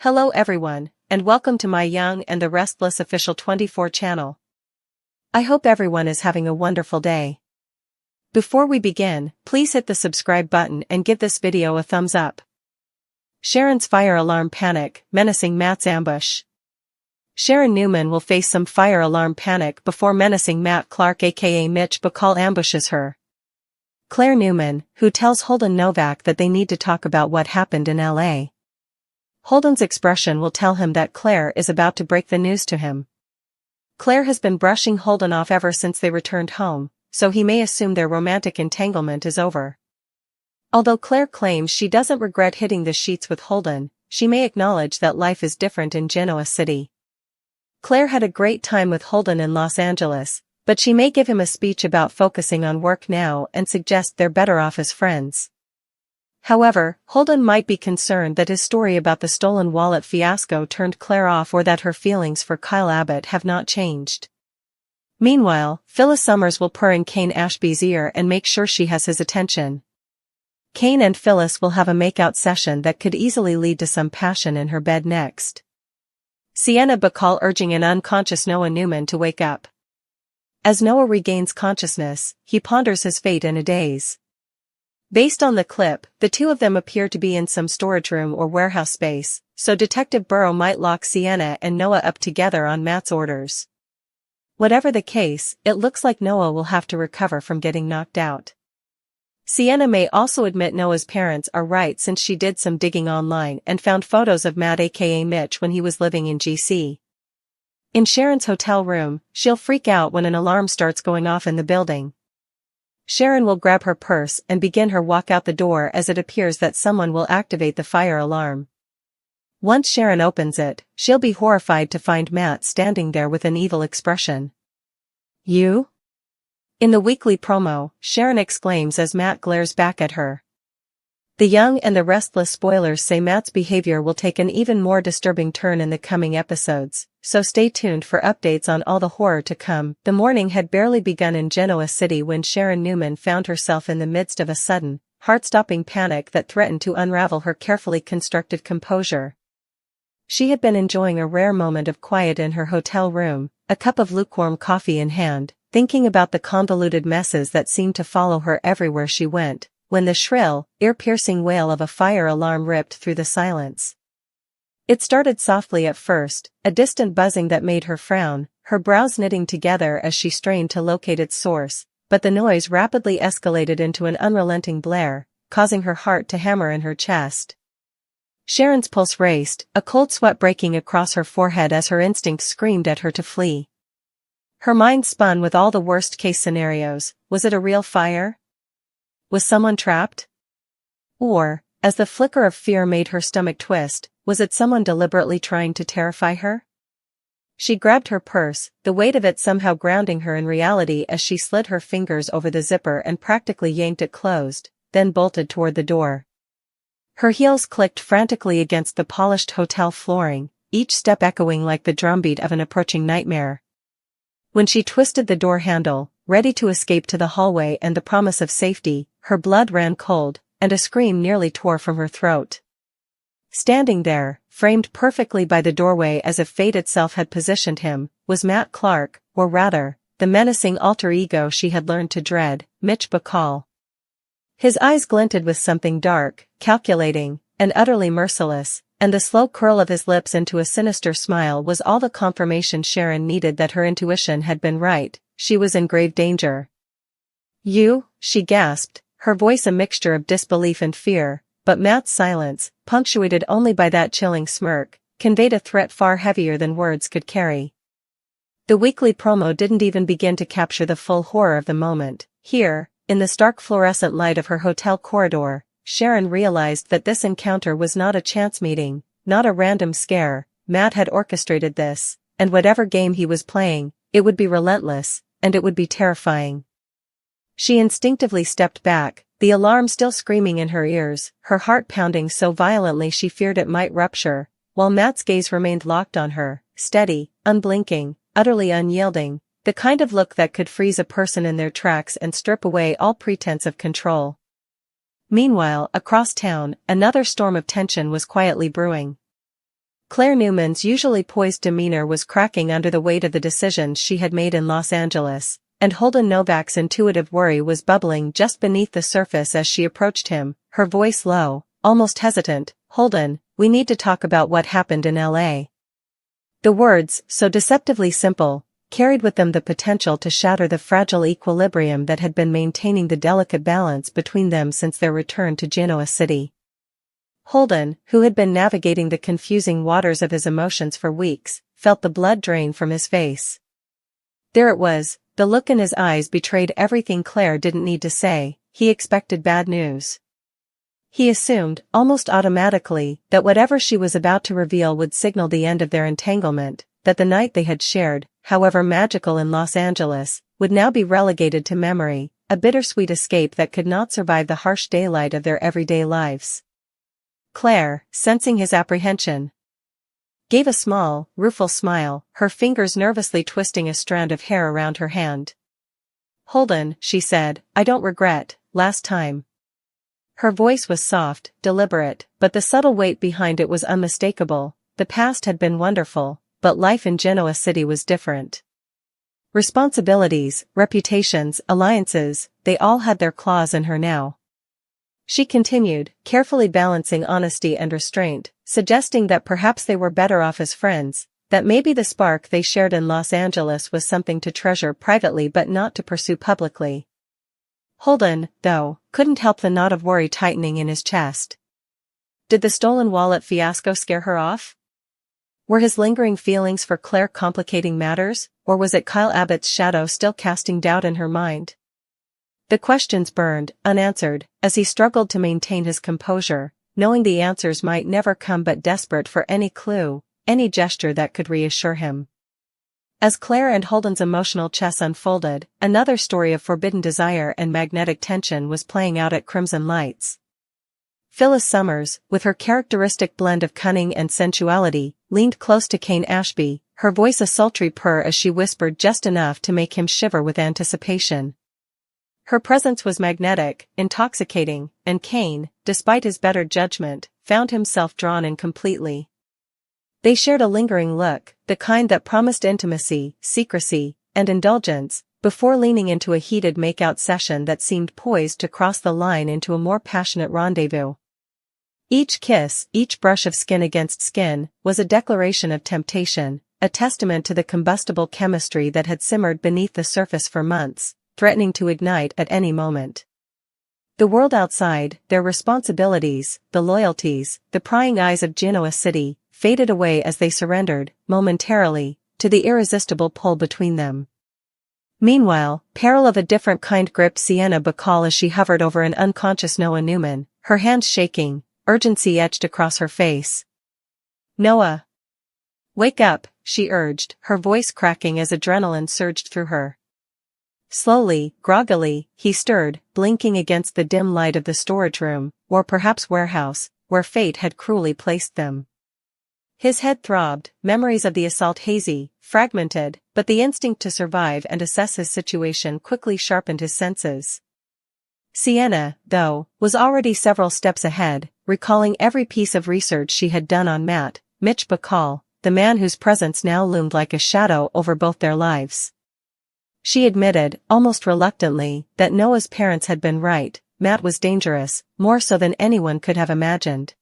Hello everyone, and welcome to my Young and the Restless official 24 channel. I hope everyone is having a wonderful day. Before we begin, please hit the subscribe button and give this video a thumbs up. Sharon's fire alarm panic, menacing Matt's ambush. Sharon Newman will face some fire alarm panic before menacing Matt Clark aka Mitch Bacall ambushes her. Claire Newman, who tells Holden Novak that they need to talk about what happened in LA. Holden's expression will tell him that Claire is about to break the news to him. Claire has been brushing Holden off ever since they returned home, so he may assume their romantic entanglement is over. Although Claire claims she doesn't regret hitting the sheets with Holden, she may acknowledge that life is different in Genoa City. Claire had a great time with Holden in Los Angeles, but she may give him a speech about focusing on work now and suggest they're better off as friends. However, Holden might be concerned that his story about the stolen wallet fiasco turned Claire off or that her feelings for Kyle Abbott have not changed. Meanwhile, Phyllis Summers will purr in Kane Ashby's ear and make sure she has his attention. Kane and Phyllis will have a makeout session that could easily lead to some passion in her bed next. Sienna Bacall urging an unconscious Noah Newman to wake up. As Noah regains consciousness, he ponders his fate in a daze. Based on the clip, the two of them appear to be in some storage room or warehouse space, so Detective Burrow might lock Sienna and Noah up together on Matt's orders. Whatever the case, it looks like Noah will have to recover from getting knocked out. Sienna may also admit Noah's parents are right since she did some digging online and found photos of Matt aka Mitch when he was living in GC. In Sharon's hotel room, she'll freak out when an alarm starts going off in the building. Sharon will grab her purse and begin her walk out the door as it appears that someone will activate the fire alarm. Once Sharon opens it, she'll be horrified to find Matt standing there with an evil expression. "You?" In the weekly promo, Sharon exclaims as Matt glares back at her. The Young and the Restless spoilers say Matt's behavior will take an even more disturbing turn in the coming episodes, so stay tuned for updates on all the horror to come. The morning had barely begun in Genoa City when Sharon Newman found herself in the midst of a sudden, heart-stopping panic that threatened to unravel her carefully constructed composure. She had been enjoying a rare moment of quiet in her hotel room, a cup of lukewarm coffee in hand, thinking about the convoluted messes that seemed to follow her everywhere she went, when the shrill, ear-piercing wail of a fire alarm ripped through the silence. It started softly at first, a distant buzzing that made her frown, her brows knitting together as she strained to locate its source, but the noise rapidly escalated into an unrelenting blare, causing her heart to hammer in her chest. Sharon's pulse raced, a cold sweat breaking across her forehead as her instinct screamed at her to flee. Her mind spun with all the worst-case scenarios. Was it a real fire? Was someone trapped? Or, as the flicker of fear made her stomach twist, was it someone deliberately trying to terrify her? She grabbed her purse, the weight of it somehow grounding her in reality as she slid her fingers over the zipper and practically yanked it closed, then bolted toward the door. Her heels clicked frantically against the polished hotel flooring, each step echoing like the drumbeat of an approaching nightmare. When she twisted the door handle, ready to escape to the hallway and the promise of safety, her blood ran cold, and a scream nearly tore from her throat. Standing there, framed perfectly by the doorway as if fate itself had positioned him, was Matt Clark, or rather, the menacing alter ego she had learned to dread, Mitch Bacall. His eyes glinted with something dark, calculating, and utterly merciless, and the slow curl of his lips into a sinister smile was all the confirmation Sharon needed that her intuition had been right. She was in grave danger. "You?" she gasped, her voice a mixture of disbelief and fear, but Matt's silence, punctuated only by that chilling smirk, conveyed a threat far heavier than words could carry. The weekly promo didn't even begin to capture the full horror of the moment. Here, in the stark fluorescent light of her hotel corridor, Sharon realized that this encounter was not a chance meeting, not a random scare. Matt had orchestrated this, and whatever game he was playing, it would be relentless, and it would be terrifying. She instinctively stepped back, the alarm still screaming in her ears, her heart pounding so violently she feared it might rupture, while Matt's gaze remained locked on her, steady, unblinking, utterly unyielding, the kind of look that could freeze a person in their tracks and strip away all pretense of control. Meanwhile, across town, another storm of tension was quietly brewing. Claire Newman's usually poised demeanor was cracking under the weight of the decisions she had made in Los Angeles, and Holden Novak's intuitive worry was bubbling just beneath the surface as she approached him, her voice low, almost hesitant. "Holden, we need to talk about what happened in LA." The words, so deceptively simple, carried with them the potential to shatter the fragile equilibrium that had been maintaining the delicate balance between them since their return to Genoa City. Holden, who had been navigating the confusing waters of his emotions for weeks, felt the blood drain from his face. There it was, the look in his eyes betrayed everything Claire didn't need to say. He expected bad news. He assumed, almost automatically, that whatever she was about to reveal would signal the end of their entanglement, that the night they had shared, however magical in Los Angeles, would now be relegated to memory, a bittersweet escape that could not survive the harsh daylight of their everyday lives. Claire, sensing his apprehension, gave a small, rueful smile, her fingers nervously twisting a strand of hair around her hand. "Holden," she said, "I don't regret, last time." Her voice was soft, deliberate, but the subtle weight behind it was unmistakable. The past had been wonderful, but life in Genoa City was different. Responsibilities, reputations, alliances, they all had their claws in her now. She continued, carefully balancing honesty and restraint, suggesting that perhaps they were better off as friends, that maybe the spark they shared in Los Angeles was something to treasure privately but not to pursue publicly. Holden, though, couldn't help the knot of worry tightening in his chest. Did the stolen wallet fiasco scare her off? Were his lingering feelings for Claire complicating matters, or was it Kyle Abbott's shadow still casting doubt in her mind? The questions burned, unanswered, as he struggled to maintain his composure, knowing the answers might never come but desperate for any clue, any gesture that could reassure him. As Claire and Holden's emotional chess unfolded, another story of forbidden desire and magnetic tension was playing out at Crimson Lights. Phyllis Summers, with her characteristic blend of cunning and sensuality, leaned close to Kane Ashby, her voice a sultry purr as she whispered just enough to make him shiver with anticipation. Her presence was magnetic, intoxicating, and Kane, despite his better judgment, found himself drawn in completely. They shared a lingering look, the kind that promised intimacy, secrecy, and indulgence, before leaning into a heated make-out session that seemed poised to cross the line into a more passionate rendezvous. Each kiss, each brush of skin against skin, was a declaration of temptation, a testament to the combustible chemistry that had simmered beneath the surface for months, threatening to ignite at any moment. The world outside, their responsibilities, the loyalties, the prying eyes of Genoa City, faded away as they surrendered, momentarily, to the irresistible pull between them. Meanwhile, peril of a different kind gripped Sienna Bacall as she hovered over an unconscious Noah Newman, her hands shaking, urgency etched across her face. "Noah! Wake up," she urged, her voice cracking as adrenaline surged through her. Slowly, groggily, he stirred, blinking against the dim light of the storage room, or perhaps warehouse, where fate had cruelly placed them. His head throbbed, memories of the assault hazy, fragmented, but the instinct to survive and assess his situation quickly sharpened his senses. Sienna, though, was already several steps ahead, recalling every piece of research she had done on Mitch Bacall, the man whose presence now loomed like a shadow over both their lives. She admitted, almost reluctantly, that Noah's parents had been right. Matt was dangerous, more so than anyone could have imagined.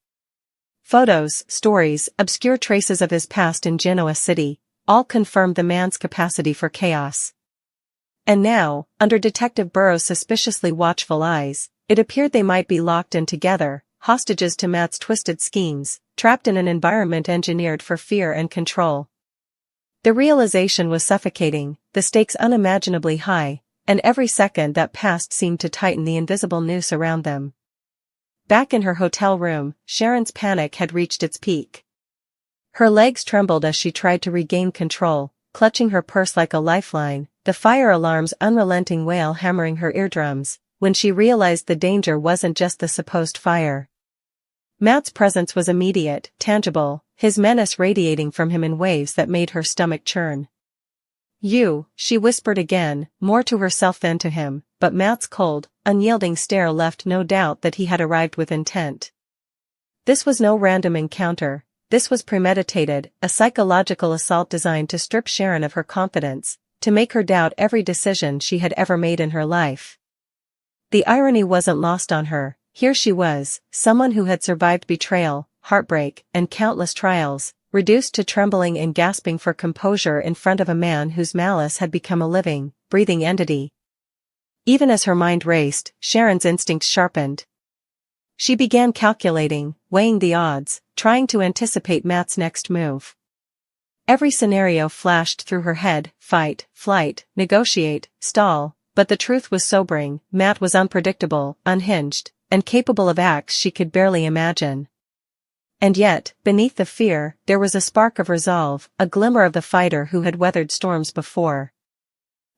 Photos, stories, obscure traces of his past in Genoa City, all confirmed the man's capacity for chaos. And now, under Detective Burrow's suspiciously watchful eyes, it appeared they might be locked in together, hostages to Matt's twisted schemes, trapped in an environment engineered for fear and control. The realization was suffocating, the stakes unimaginably high, and every second that passed seemed to tighten the invisible noose around them. Back in her hotel room, Sharon's panic had reached its peak. Her legs trembled as she tried to regain control, clutching her purse like a lifeline, the fire alarm's unrelenting wail hammering her eardrums, when she realized the danger wasn't just the supposed fire. Matt's presence was immediate, tangible, his menace radiating from him in waves that made her stomach churn. "You," she whispered again, more to herself than to him, but Matt's cold, unyielding stare left no doubt that he had arrived with intent. This was no random encounter, this was premeditated, a psychological assault designed to strip Sharon of her confidence, to make her doubt every decision she had ever made in her life. The irony wasn't lost on her. Here she was, someone who had survived betrayal, heartbreak, and countless trials, reduced to trembling and gasping for composure in front of a man whose malice had become a living, breathing entity. Even as her mind raced, Sharon's instincts sharpened. She began calculating, weighing the odds, trying to anticipate Matt's next move. Every scenario flashed through her head: fight, flight, negotiate, stall, but the truth was sobering. Matt was unpredictable, unhinged, and capable of acts she could barely imagine. And yet, beneath the fear, there was a spark of resolve, a glimmer of the fighter who had weathered storms before.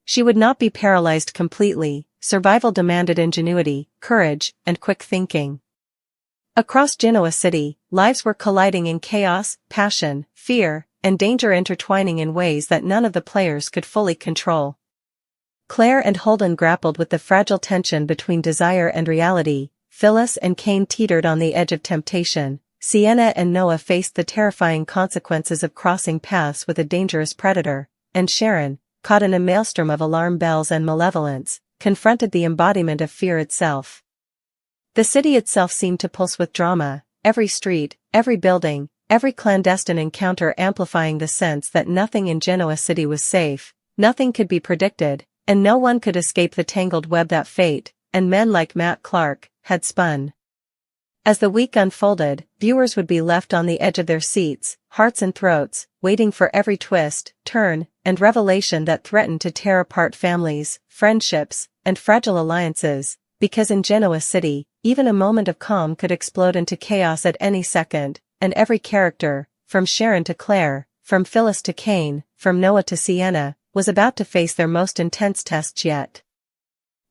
She would not be paralyzed completely. Survival demanded ingenuity, courage, and quick thinking. Across Genoa City, lives were colliding in chaos, passion, fear, and danger intertwining in ways that none of the players could fully control. Claire and Holden grappled with the fragile tension between desire and reality. Phyllis and Cain teetered on the edge of temptation. Sienna and Noah faced the terrifying consequences of crossing paths with a dangerous predator, and Sharon, caught in a maelstrom of alarm bells and malevolence, confronted the embodiment of fear itself. The city itself seemed to pulse with drama, every street, every building, every clandestine encounter amplifying the sense that nothing in Genoa City was safe, nothing could be predicted, and no one could escape the tangled web that fate, and men like Matt Clark, had spun. As the week unfolded, viewers would be left on the edge of their seats, hearts and throats, waiting for every twist, turn, and revelation that threatened to tear apart families, friendships, and fragile alliances, because in Genoa City, even a moment of calm could explode into chaos at any second, and every character, from Sharon to Claire, from Phyllis to Cain, from Noah to Sienna, was about to face their most intense tests yet.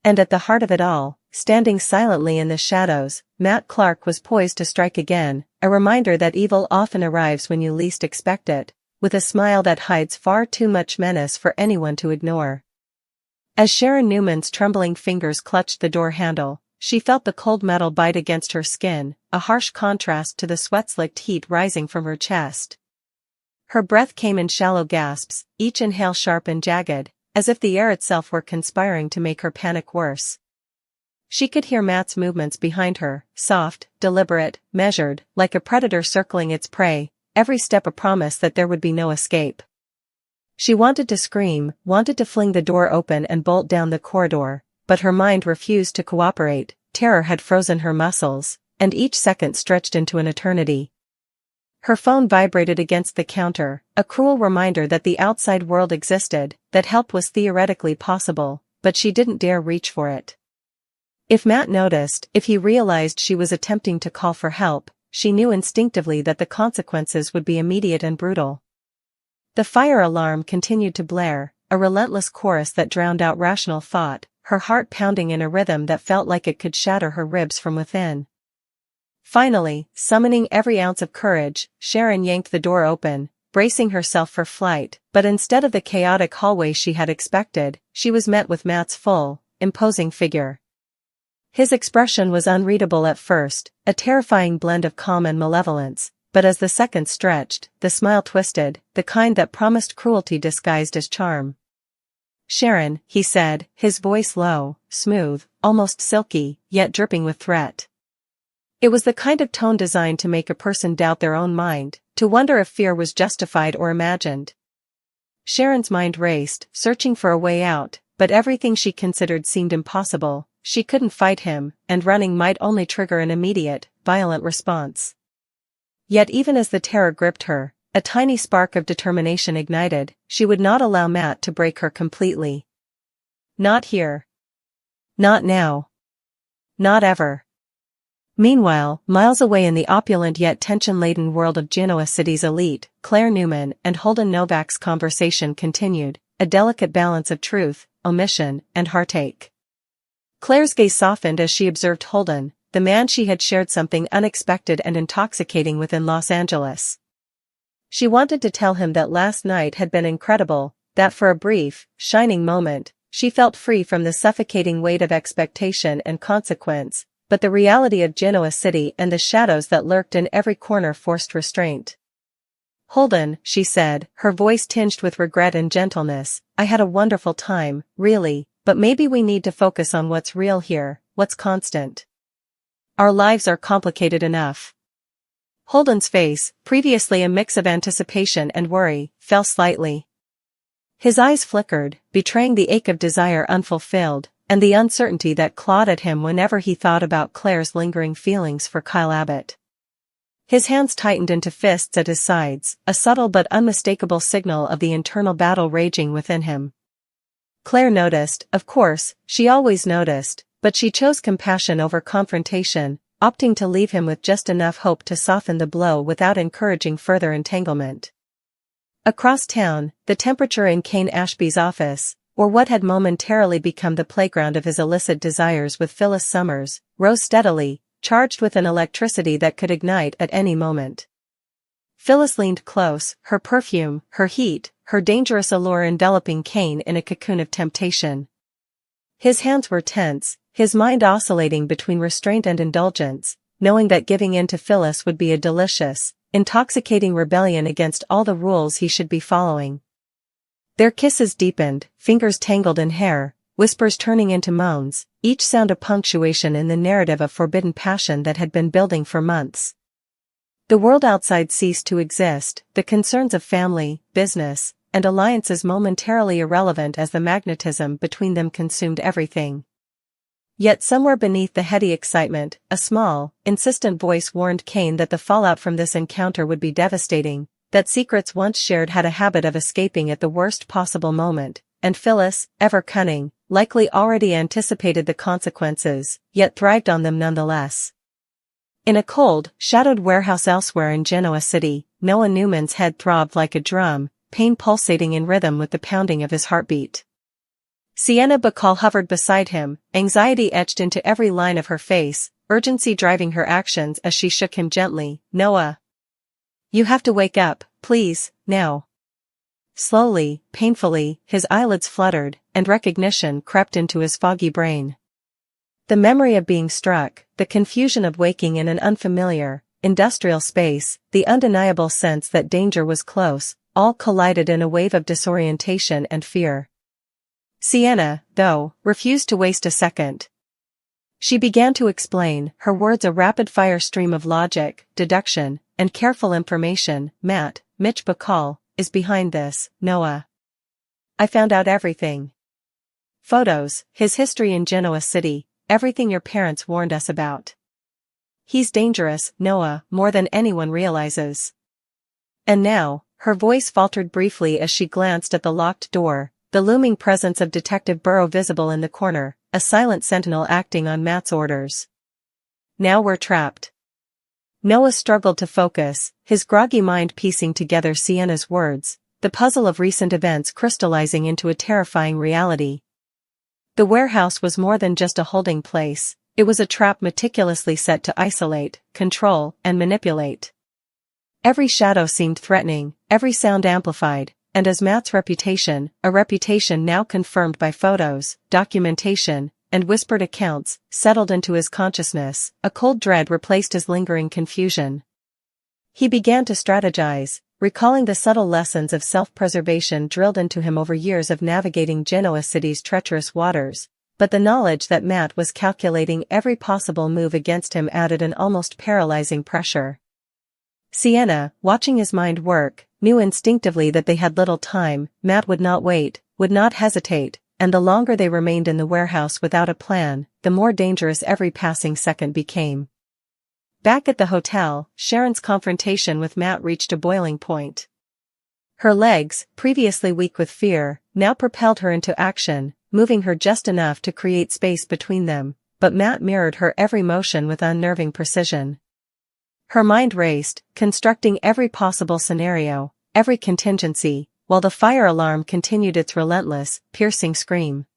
And at the heart of it all, standing silently in the shadows, Matt Clark was poised to strike again, a reminder that evil often arrives when you least expect it, with a smile that hides far too much menace for anyone to ignore. As Sharon Newman's trembling fingers clutched the door handle, she felt the cold metal bite against her skin, a harsh contrast to the sweat-slicked heat rising from her chest. Her breath came in shallow gasps, each inhale sharp and jagged, as if the air itself were conspiring to make her panic worse. She could hear Matt's movements behind her, soft, deliberate, measured, like a predator circling its prey, every step a promise that there would be no escape. She wanted to scream, wanted to fling the door open and bolt down the corridor, but her mind refused to cooperate. Terror had frozen her muscles, and each second stretched into an eternity. Her phone vibrated against the counter, a cruel reminder that the outside world existed, that help was theoretically possible, but she didn't dare reach for it. If Matt noticed, if he realized she was attempting to call for help, she knew instinctively that the consequences would be immediate and brutal. The fire alarm continued to blare, a relentless chorus that drowned out rational thought, her heart pounding in a rhythm that felt like it could shatter her ribs from within. Finally, summoning every ounce of courage, Sharon yanked the door open, bracing herself for flight, but instead of the chaotic hallway she had expected, she was met with Matt's full, imposing figure. His expression was unreadable at first, a terrifying blend of calm and malevolence, but as the seconds stretched, the smile twisted, the kind that promised cruelty disguised as charm. "Sharon," he said, his voice low, smooth, almost silky, yet dripping with threat. It was the kind of tone designed to make a person doubt their own mind, to wonder if fear was justified or imagined. Sharon's mind raced, searching for a way out, but everything she considered seemed impossible. She couldn't fight him, and running might only trigger an immediate, violent response. Yet even as the terror gripped her, a tiny spark of determination ignited. She would not allow Matt to break her completely. Not here. Not now. Not ever. Meanwhile, miles away in the opulent yet tension-laden world of Genoa City's elite, Claire Newman and Holden Novak's conversation continued, a delicate balance of truth, omission, and heartache. Claire's gaze softened as she observed Holden, the man she had shared something unexpected and intoxicating with in Los Angeles. She wanted to tell him that last night had been incredible, that for a brief, shining moment, she felt free from the suffocating weight of expectation and consequence, but the reality of Genoa City and the shadows that lurked in every corner forced restraint. Holden, she said, her voice tinged with regret and gentleness, I had a wonderful time, really, but maybe we need to focus on what's real here, what's constant. Our lives are complicated enough. Holden's face, previously a mix of anticipation and worry, fell slightly. His eyes flickered, betraying the ache of desire unfulfilled, and the uncertainty that clawed at him whenever he thought about Claire's lingering feelings for Kyle Abbott. His hands tightened into fists at his sides, a subtle but unmistakable signal of the internal battle raging within him. Claire noticed, of course, she always noticed, but she chose compassion over confrontation, opting to leave him with just enough hope to soften the blow without encouraging further entanglement. Across town, the temperature in Kane Ashby's office, or what had momentarily become the playground of his illicit desires with Phyllis Summers, rose steadily, charged with an electricity that could ignite at any moment. Phyllis leaned close, her perfume, her heat, her dangerous allure enveloping Kane in a cocoon of temptation. His hands were tense, his mind oscillating between restraint and indulgence, knowing that giving in to Phyllis would be a delicious, intoxicating rebellion against all the rules he should be following. Their kisses deepened, fingers tangled in hair, whispers turning into moans, each sound a punctuation in the narrative of forbidden passion that had been building for months. The world outside ceased to exist, the concerns of family, business, and alliances momentarily irrelevant as the magnetism between them consumed everything. Yet somewhere beneath the heady excitement, a small, insistent voice warned Kane that the fallout from this encounter would be devastating, that secrets once shared had a habit of escaping at the worst possible moment, and Phyllis, ever cunning, likely already anticipated the consequences, yet thrived on them nonetheless. In a cold, shadowed warehouse elsewhere in Genoa City, Noah Newman's head throbbed like a drum, pain pulsating in rhythm with the pounding of his heartbeat. Sienna Bacall hovered beside him, anxiety etched into every line of her face, urgency driving her actions as she shook him gently. Noah. You have to wake up, please, now. Slowly, painfully, his eyelids fluttered, and recognition crept into his foggy brain. The memory of being struck, the confusion of waking in an unfamiliar, industrial space, the undeniable sense that danger was close, all collided in a wave of disorientation and fear. Sienna, though, refused to waste a second. She began to explain, her words a rapid-fire stream of logic, deduction, and careful information. Mitch Bacall, is behind this, Noah. I found out everything. Photos, his history in Genoa City, everything your parents warned us about. He's dangerous, Noah, more than anyone realizes. And now, her voice faltered briefly as she glanced at the locked door, the looming presence of Detective Burrow visible in the corner, a silent sentinel acting on Matt's orders. Now we're trapped. Noah struggled to focus, his groggy mind piecing together Sienna's words, the puzzle of recent events crystallizing into a terrifying reality. The warehouse was more than just a holding place, it was a trap meticulously set to isolate, control, and manipulate. Every shadow seemed threatening, every sound amplified, and as Matt's reputation, a reputation now confirmed by photos, documentation, and whispered accounts, settled into his consciousness, a cold dread replaced his lingering confusion. He began to strategize, recalling the subtle lessons of self-preservation drilled into him over years of navigating Genoa City's treacherous waters, but the knowledge that Matt was calculating every possible move against him added an almost paralyzing pressure. Sienna, watching his mind work, knew instinctively that they had little time. Matt would not wait, would not hesitate, and the longer they remained in the warehouse without a plan, the more dangerous every passing second became. Back at the hotel, Sharon's confrontation with Matt reached a boiling point. Her legs, previously weak with fear, now propelled her into action, moving her just enough to create space between them, but Matt mirrored her every motion with unnerving precision. Her mind raced, constructing every possible scenario, every contingency, while the fire alarm continued its relentless, piercing scream.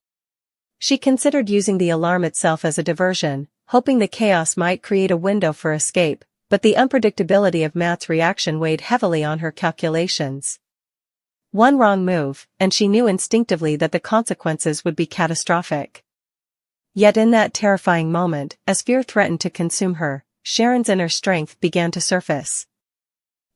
She considered using the alarm itself as a diversion, hoping the chaos might create a window for escape, but the unpredictability of Matt's reaction weighed heavily on her calculations. One wrong move, and she knew instinctively that the consequences would be catastrophic. Yet in that terrifying moment, as fear threatened to consume her, Sharon's inner strength began to surface.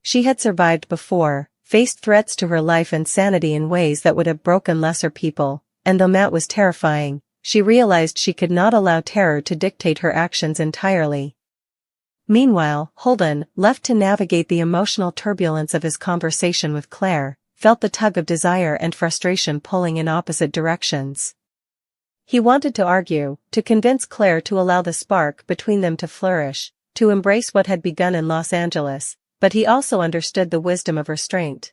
She had survived before, faced threats to her life and sanity in ways that would have broken lesser people, and though Matt was terrifying, she realized she could not allow terror to dictate her actions entirely. Meanwhile, Holden, left to navigate the emotional turbulence of his conversation with Claire, felt the tug of desire and frustration pulling in opposite directions. He wanted to argue, to convince Claire to allow the spark between them to flourish, to embrace what had begun in Los Angeles, but he also understood the wisdom of restraint.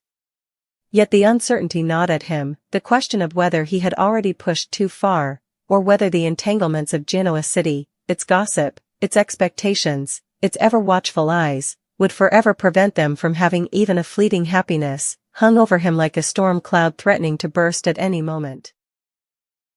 Yet the uncertainty gnawed at him, the question of whether he had already pushed too far, or whether the entanglements of Genoa City, its gossip, its expectations, its ever-watchful eyes, would forever prevent them from having even a fleeting happiness, hung over him like a storm cloud threatening to burst at any moment.